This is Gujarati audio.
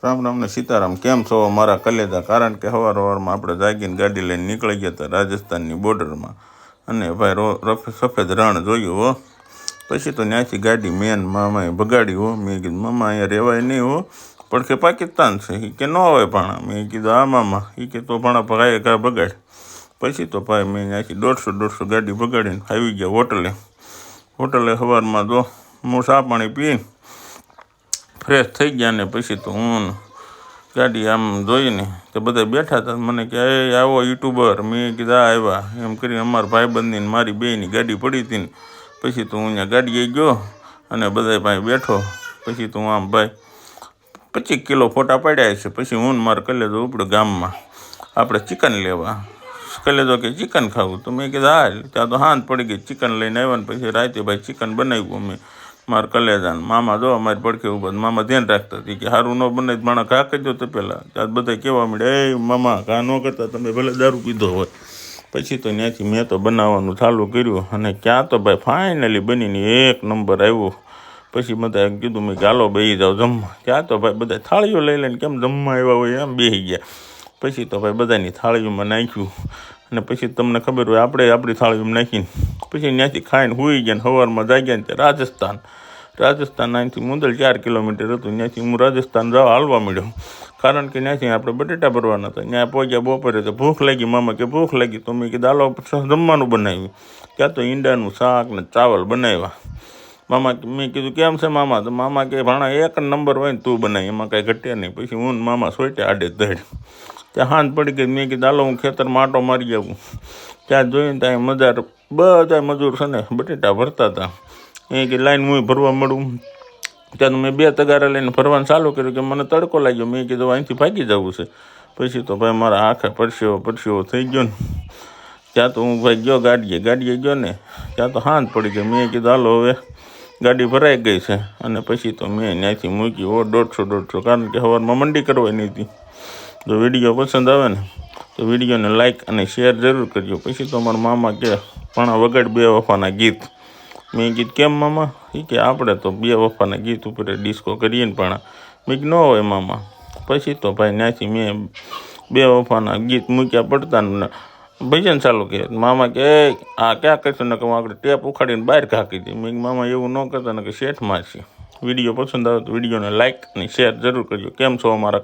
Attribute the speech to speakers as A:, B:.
A: રામ રામ ને સીતારામ. કેમ છો મારા કલેજા? કારણ કે સવારમાં આપણે જાગીને ગાડી લઈને નીકળી ગયા હતા રાજસ્થાનની બોર્ડરમાં, અને ભાઈ સફેદ રણ જોયું હો. પછી તો ત્યાંથી ગાડી મેન મામાએ ભગાડી હો. મેં કીધું મામા અહીંયા રહેવાય નહીં હો, પડખે પાકિસ્તાન છે. એ કે ન હોય ભાણા. મેં કીધું હા મામા. એ કે તો ભાણા ભાઈ ઘા ભગાડ. પછી તો ભાઈ મેં ત્યાંથી 150 ગાડી ભગાડીને આવી ગયા હોટલે સવારમાં જો હું ચા પાણી પી ફ્રેશ થઈ ગયા. ને પછી તો હું ગાડી આમ જોઈને તો બધા બેઠા હતા. મને કે એ આવો યુટ્યુબર. મેં કીધું આ આવ્યા. એમ કરીને અમારા ભાઈબંધની ને મારી બેયની ગાડી પડી હતી ને પછી તો હું અહીંયા ગાડીએ ગયો અને બધા ભાઈ બેઠો. પછી તો હું આમ ભાઈ 25 કિલો ફોટા પાડ્યા છે. પછી હું મારે કલેજો ઉપડે ગામમાં આપણે ચિકન લેવા. કલેજો કે ચિકન ખાવું? તો મેં કીધું હા. ત્યાં તો હાંજ પડી ગઈ. ચિકન લઈને આવ્યા ને પછી રાતે ભાઈ ચિકન બનાવ્યું અમે મારા કલેજાને. મામા જો અમારી પડખે ઉભા. મામા ધ્યાન રાખતા હતી કે સારું ન બનાવી માણા ઘા કરજો તો પહેલાં. ત્યાં બધા કહેવા મળ્યા એ મામા ઘા ન કરતા, તમે ભલે દારૂ પીધો હોય. પછી તો ત્યાંથી મેં તો બનાવવાનું ચાલુ કર્યું અને ક્યાં તો ભાઈ ફાઇનલી બનીને 1 નંબર આવ્યો. પછી બધા કીધું મેં કે હાલો બેસી જાઓ જમવા. ત્યાં તો ભાઈ બધા થાળીઓ લઈ લઈને કેમ જમવા આવ્યા હોય એમ બેસી ગયા. પછી તો ભાઈ બધાની થાળીઓમાં નાખ્યું અને પછી તમને ખબર હોય આપણે આપણી થાળીઓમાં નાખીને પછી ત્યાંથી ખાઈને સૂઈ ગયા. ને સવારમાં જાગ્યા ને ત્યાં રાજસ્થાન અહીંથી મુંદલ 4 કિલોમીટર હતું. ત્યાંથી હું રાજસ્થાન જવા હાલવા મળ્યો. કારણ કે ત્યાંથી આપણે બટેટા ભરવાના હતા. ત્યાં પહોંચ્યા બપોરે તો ભૂખ લાગી. મામા કે ભૂખ લાગી તો મેં કીધું હાલો જમવાનું બનાવ્યું. ત્યાં તો ઈંડાનું શાક ને ચાવલ બનાવ્યા. મામા મેં કીધું કેમ છે મામા? તો મામા કે ભાણા 1 નંબર હોય ને તું બનાવી, એમાં કાંઈ ઘટ્યા નહીં. પછી હું મામા સોટ્યા આડે ધડ. ત્યાં હાંજ પડી ગઈ. મેં કીધું હાલો હું ખેતરમાં આંટો મારી આવું. ત્યાં જોઈને ત્યાં મજાર બધા મજૂર છે ને બટેટા ભરતા હતા. એ કે લાઈન હું ભરવા મળું. ત્યાં મેં 2 તગારા લઈને ભરવાનું ચાલુ કર્યું કે મને તડકો લાગ્યો. મેં કીધું અહીંથી ભાગી જવું છે. પછી તો ભાઈ મારા આંખે પરસેવો થઈ ગયો ને ત્યાં તો હું ભાઈ ગયો ગાડીએ ગયો ને ત્યાં તો હાંજ પડી ગઈ. મેં કીધું હાલો હવે ગાડી ભરાઈ ગઈ છે. અને પછી તો મેં ત્યાંથી મૂકી 150. કારણ કે સવારમાં મંડી કરવાની હતી. જો વિડીયો પસંદ આવે ને તો વિડીયોને લાઇક અને શેર જરૂર કરજો. પછી તો મારા મામા કે પણ વગાડ 2 વફાના ગીત. મેં કીધું કેમ મામા? એ કે આપણે તો 2 વફાના ગીત ઉપર ડિસ્કો કરીએ ને પણ. મેં ન હોય મામા. પછી તો ભાઈ ત્યાંથી મેં 2 વફાના ગીત મૂક્યા પડતા ને ભજન ચાલુ કર્યા. મામા કે આ ક્યાં કરશે ને કે હું આપણે ટેપ ઉખાડીને બહાર ઘાકી દઈએ. મેં મામા એવું ન કરતા ને કે શેઠ મારશે. વિડીયો પસંદ આવે તો વિડીયોને લાઇક અને શેર જરૂર કરજો. કેમ છો અમારા